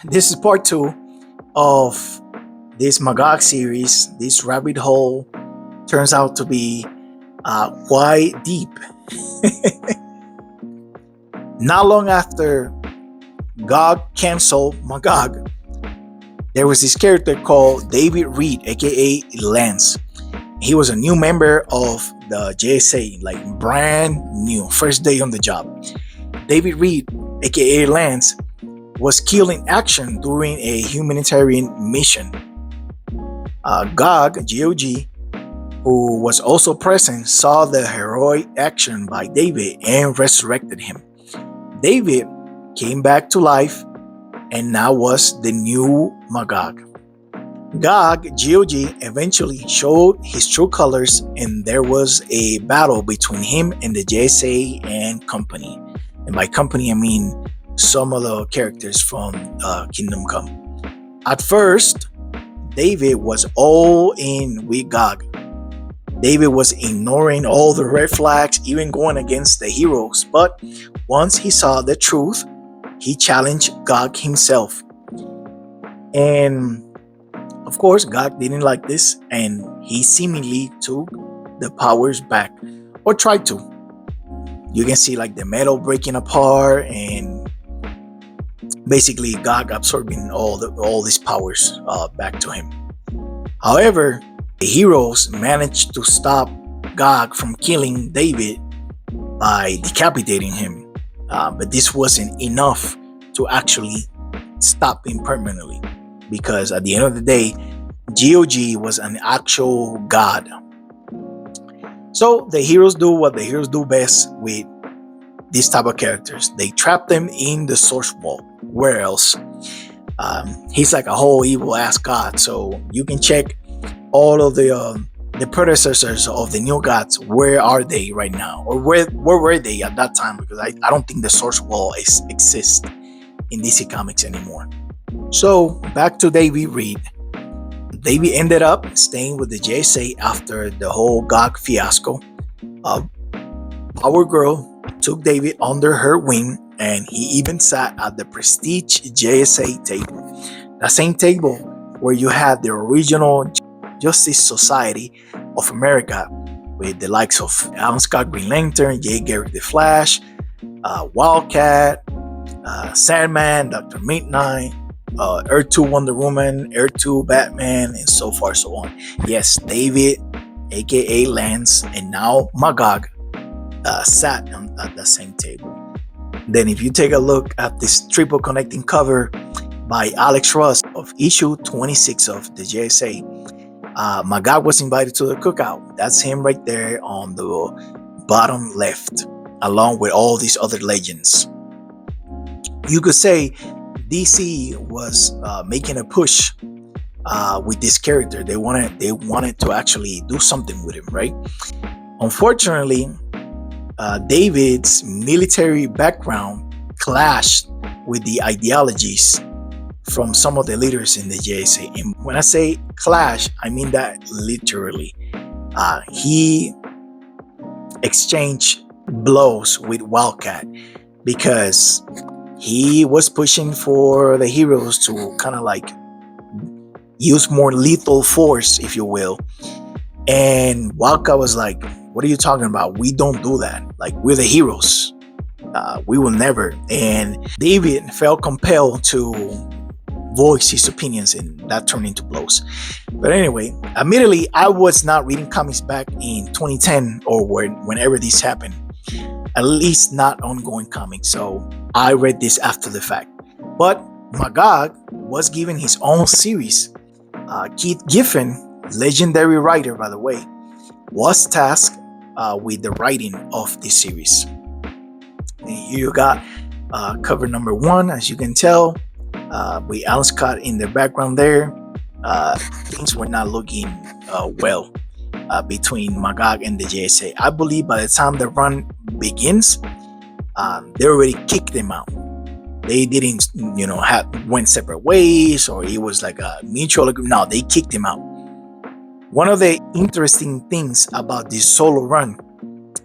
this is part two of this Magog series. This rabbit hole turns out to be quite deep. Not long after God canceled Magog, there was this character called David Reid, aka Lance. He was a new member of the JSA, like brand new, first day on the job. David Reid, aka Lance, was killed in action during a humanitarian mission. GOG, who was also present, saw the heroic action by David and resurrected him. David came back to life and now was the new Magog. GOG, eventually showed his true colors, and there was a battle between him and the JSA and company. And by company, I mean some of the characters from Kingdom Come. At first, David was all in with GOG. David was ignoring all the red flags, even going against the heroes. But once he saw the truth, he challenged GOG himself. And of course, GOG didn't like this, and he seemingly took the powers back, or tried to. You can see like the metal breaking apart, and basically GOG absorbing all these powers back to him. However, the heroes managed to stop GOG from killing David by decapitating him. But this wasn't enough to actually stop him permanently, because at the end of the day, GOG was an actual god. So the heroes do what the heroes do best with these type of characters. They trap them in the source wall. Where else? He's like a whole evil ass god. So you can check all of the predecessors of the new gods. Where are they right now, or where were they at that time? Because I don't think the source wall exists in DC Comics anymore. So back to David Reid. David ended up staying with the JSA after the whole GOG fiasco. Power Girl took David under her wing, and he even sat at the prestige JSA table. That same table where you had the original Justice Society of America, with the likes of Alan Scott Green Lantern, J. Garrick the Flash, Wildcat, Sandman, Dr. Midnight, Earth 2 Wonder Woman, Earth 2 Batman, and so far so on. Yes, David, aka Lance, and now Magog sat at the same table. Then if you take a look at this triple connecting cover by Alex Ross of issue 26 of the JSA, Magog was invited to the cookout. That's him right there on the bottom left, along with all these other legends. You could say DC was making a push with this character. They wanted to actually do something with him, right? Unfortunately, David's military background clashed with the ideologies from some of the leaders in the JSA. And when I say clash, I mean that literally. He exchanged blows with Wildcat because he was pushing for the heroes to kind of like use more lethal force, if you will. And Wildcat was like, what are you talking about? We don't do that. Like, we're the heroes. We will never. And David felt compelled to voice his opinions, and that turned into blows. But anyway, admittedly, I was not reading comics back in 2010 or whenever this happened. At least not ongoing comics. So I read this after the fact. But Magog was given his own series. Keith Giffen, legendary writer by the way, was tasked with the writing of this series. And here you got cover number 1, as you can tell, with Alan Scott in the background there. Things were not looking well between Magog and the JSA. I believe by the time the run begins, they already kicked them out. They didn't, went separate ways, or it was like a mutual agreement. No, they kicked him out. One of the interesting things about this solo run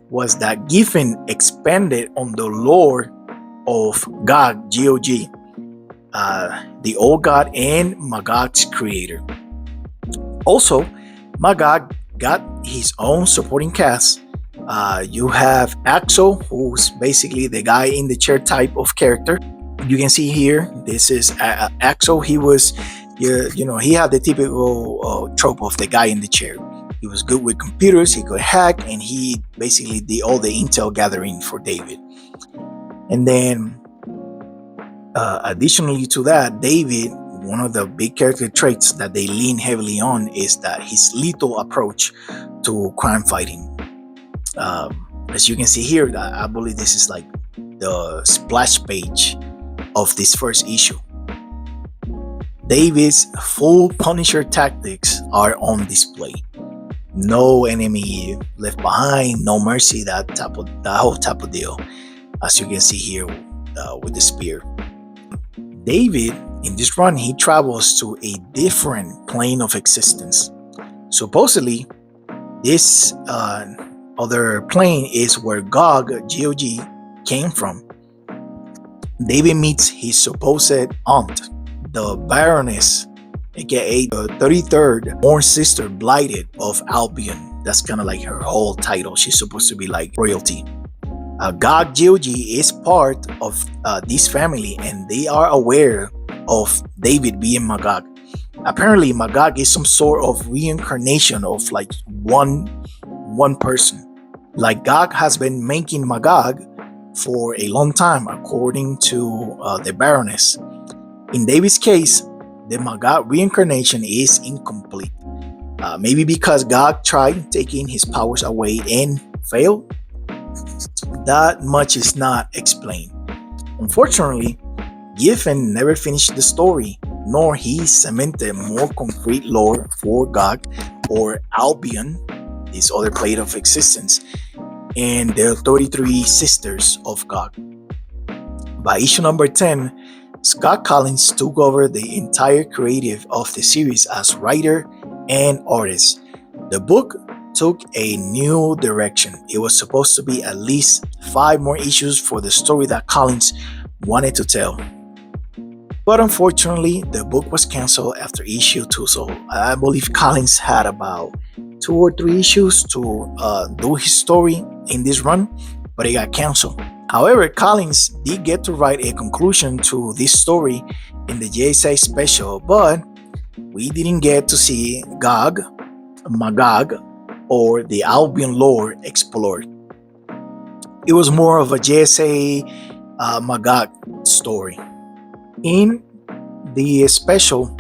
was that Giffen expanded on the lore of GOG. the old god and Magog's creator. Also, Magog got his own supporting cast. You have Axel, who's basically the guy in the chair type of character. You can see here, this is Axel. He was, he had the typical trope of the guy in the chair. He was good with computers, he could hack, and he basically did all the intel gathering for David. And then, additionally to that, David, one of the big character traits that they lean heavily on is that his lethal approach to crime fighting. As you can see here, I believe this is like the splash page of this first issue. David's full Punisher tactics are on display. No enemy left behind, no mercy, that whole type of deal. As you can see here with the spear. David, in this run, he travels to a different plane of existence. Supposedly, this other plane is where G-O-G, came from. David meets his supposed aunt, the Baroness, aka the 33rd born sister blighted of Albion. That's kind of like her whole title. She's supposed to be like royalty. G-O-G is part of this family, and they are aware of David being Magog. Apparently, Magog is some sort of reincarnation of like one person. Like Gog has been making Magog for a long time, according to the Baroness. In David's case, the Magog reincarnation is incomplete. Maybe because Gog tried taking his powers away and failed. That much is not explained. Unfortunately, Giffen never finished the story, nor he cemented more concrete lore for Gog or Albion, this other plane of existence, and the 33 sisters of Gog. By issue number 10, Scott Kollins took over the entire creative of the series as writer and artist. The book took a new direction. It was supposed to be at least 5 more issues for the story that Kollins wanted to tell. But unfortunately, the book was canceled after issue 2, so I believe Kollins had about 2 or 3 issues to do his story in this run, but it got canceled. However, Kollins did get to write a conclusion to this story in the JSA special, but we didn't get to see Gog, Magog, or the Albion lore explored. It was more of a JSA Magog story. In the special,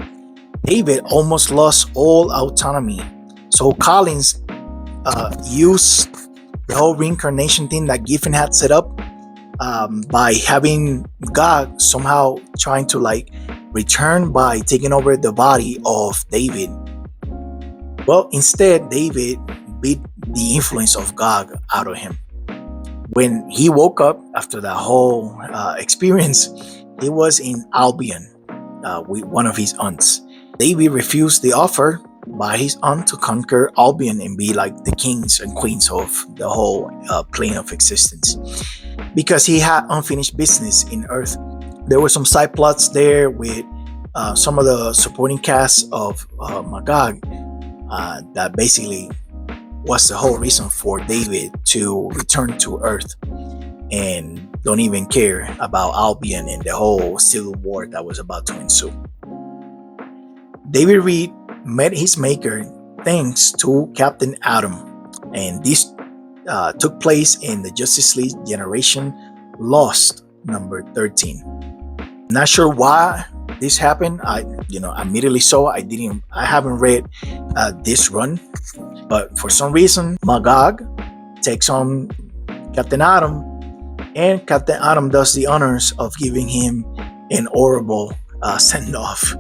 David almost lost all autonomy, so Kollins used the whole reincarnation thing that Giffen had set up by having God somehow trying to like return by taking over the body of David. Well, instead, David beat the influence of God out of him. When he woke up after that whole experience, he was in Albion with one of his aunts. David refused the offer by his aunt to conquer Albion and be like the kings and queens of the whole plane of existence, because he had unfinished business in Earth. There were some side plots there with some of the supporting cast of Magog that basically was the whole reason for David to return to Earth and don't even care about Albion and the whole civil war that was about to ensue. David Reid met his maker thanks to Captain Atom, and this took place in the Justice League Generation Lost number 13. Not sure why this happened. I immediately saw. I haven't read this run, but for some reason Magog takes on Captain Atom, and Captain Atom does the honors of giving him an honorable send-off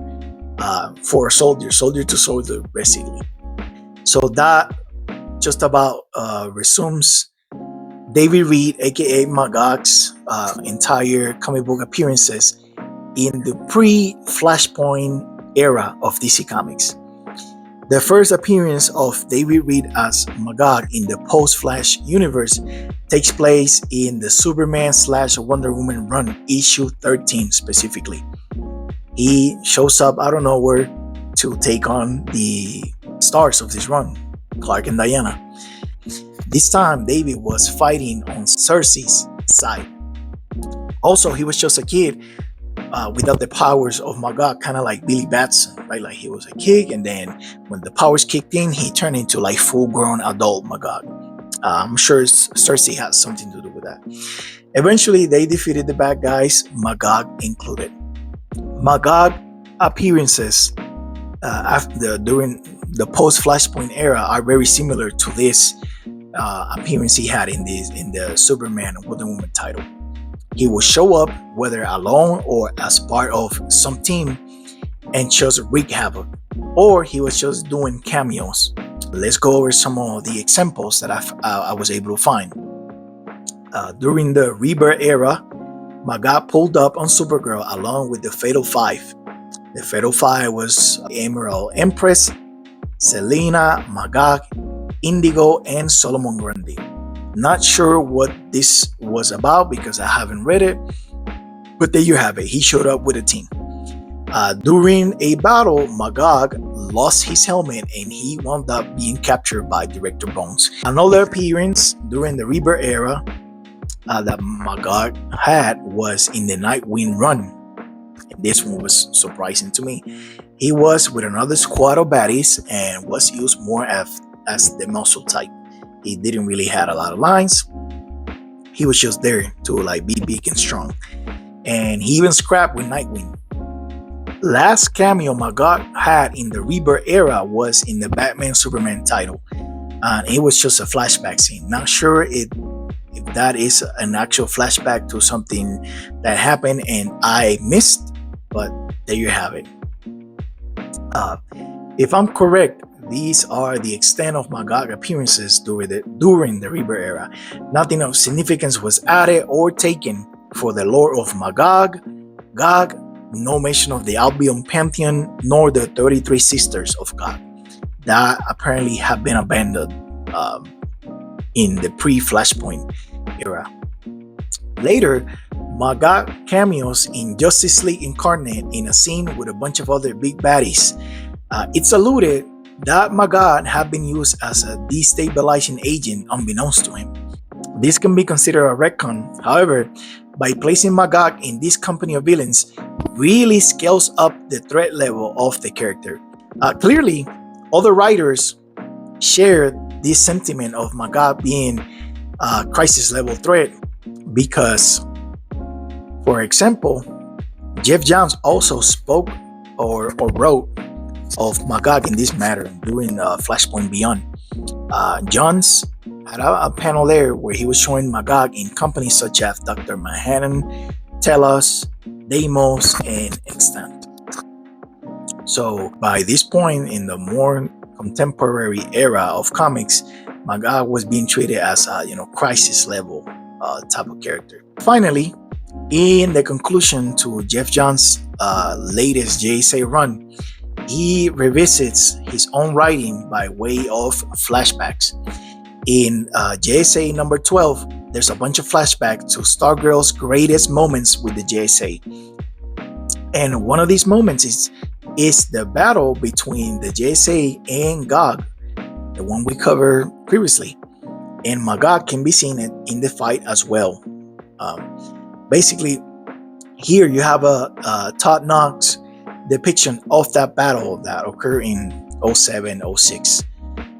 for a soldier to soldier, basically. So that just about resumes David Reid, aka Magog's entire comic book appearances in the pre-Flashpoint era of DC Comics. The first appearance of David Reid as Magog in the post-Flash universe takes place in the Superman / Wonder Woman run, issue 13 specifically. He shows up out of nowhere to take on the stars of this run, Clark and Diana. This time, David was fighting on Cersei's side. Also, he was just a kid without the powers of Magog, kind of like Billy Batson, right? Like he was a kid, and then when the powers kicked in, he turned into like full-grown adult Magog. I'm sure Cersei has something to do with that. Eventually, they defeated the bad guys, Magog included. Magog appearances during the post-Flashpoint era are very similar to this appearance he had in the Superman Wonder Woman title. He will show up whether alone or as part of some team and just wreak havoc, or he was just doing cameos. Let's go over some of the examples that I was able to find. During the Rebirth era, Magog pulled up on Supergirl along with the Fatal Five. The Fatal Five was Emerald Empress, Selena, Magog, Indigo, and Solomon Grundy. Not sure what this was about because I haven't read it, but there you have it. He showed up with a team. During a battle, Magog lost his helmet and he wound up being captured by Director Bones. Another appearance during the Rebirth era that Magog had was in the Nightwing run. This one was surprising to me. He was with another squad of baddies and was used more as the muscle type. He didn't really have a lot of lines. He was just there to like be big and strong. And he even scrapped with Nightwing. Last cameo Magog had in the Rebirth era was in the Batman Superman title. And it was just a flashback scene. Not sure if that is an actual flashback to something that happened and I missed, but there you have it. If I'm correct, these are the extent of Magog appearances during the Rebirth era. Nothing of significance was added or taken for the lore of Magog, Gog, no mention of the Albion Pantheon, nor the 33 Sisters of God. That apparently have been abandoned in the pre-Flashpoint era. Later, Magog cameos in Justice League Incarnate in a scene with a bunch of other big baddies. It's alluded that Magog had been used as a destabilizing agent unbeknownst to him. This can be considered a retcon. However, by placing Magog in this company of villains really scales up the threat level of the character. Clearly, other writers share this sentiment of Magog being a crisis level threat because, for example, Geoff Johns also spoke or wrote of Magog in this matter during Flashpoint Beyond. Johns had a panel there where he was showing Magog in companies such as Dr. Manhattan, Telos, Deimos, and Extant. So by this point in the more contemporary era of comics, Magog was being treated as a crisis level type of character. Finally, in the conclusion to Geoff Johns' latest JSA run, he revisits his own writing by way of flashbacks. In JSA number 12, there's a bunch of flashbacks to Stargirl's greatest moments with the JSA. And one of these moments is the battle between the JSA and Gog, the one we covered previously. And Magog can be seen in the fight as well. Basically, here you have a Todd Knox depiction of that battle that occurred in 07, 06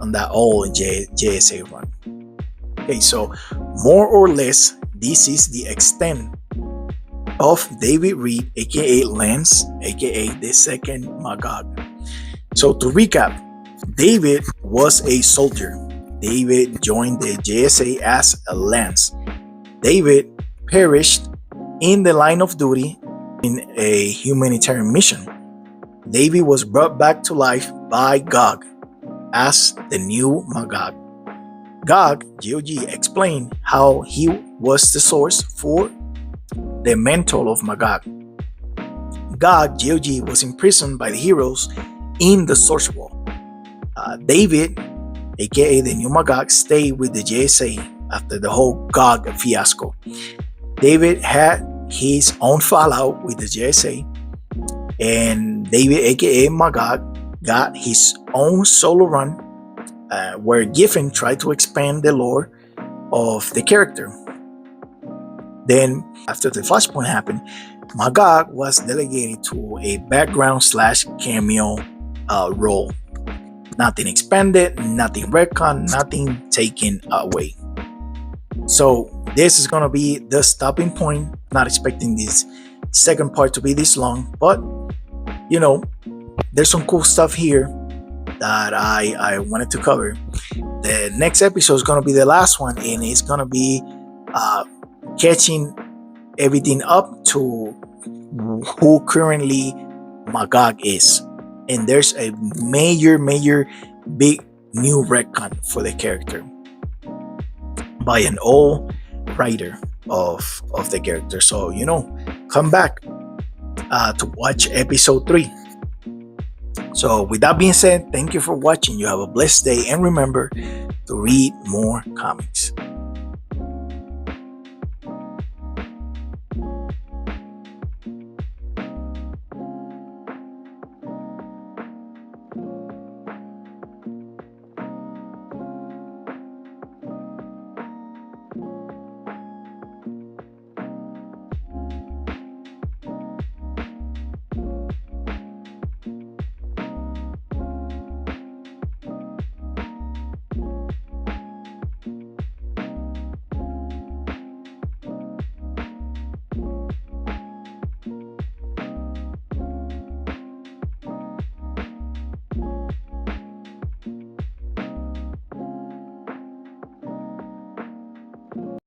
on that old JSA run. Okay, so more or less, this is the extent of David Reid, aka Lance, aka the second Magog. So to recap, David was a soldier. David joined the JSA as a Lance. David perished in the line of duty in a humanitarian mission. David was brought back to life by Gog as the new Magog. Gog, GOG, explained how he was the source for the mental of Magog. Gog, GOG, was imprisoned by the heroes in the Source Wall. David, aka the new Magog, stayed with the JSA after the whole Gog fiasco. David had his own fallout with the JSA. and David, aka Magog, got his own solo run where Giffen tried to expand the lore of the character. Then, after the Flashpoint happened, Magog was delegated to a background / cameo role. Nothing expanded, nothing retcon, nothing taken away. So this is gonna be the stopping point. Not expecting this second part to be this long, but you know, there's some cool stuff here that I wanted to cover. The next episode is gonna be the last one, and it's gonna be catching everything up to who currently Magog is. And there's a major big new retcon for the character by an old writer of the character. So come back to watch episode 3. So with that being said, thank you for watching. You have a blessed day, and remember to read more comics.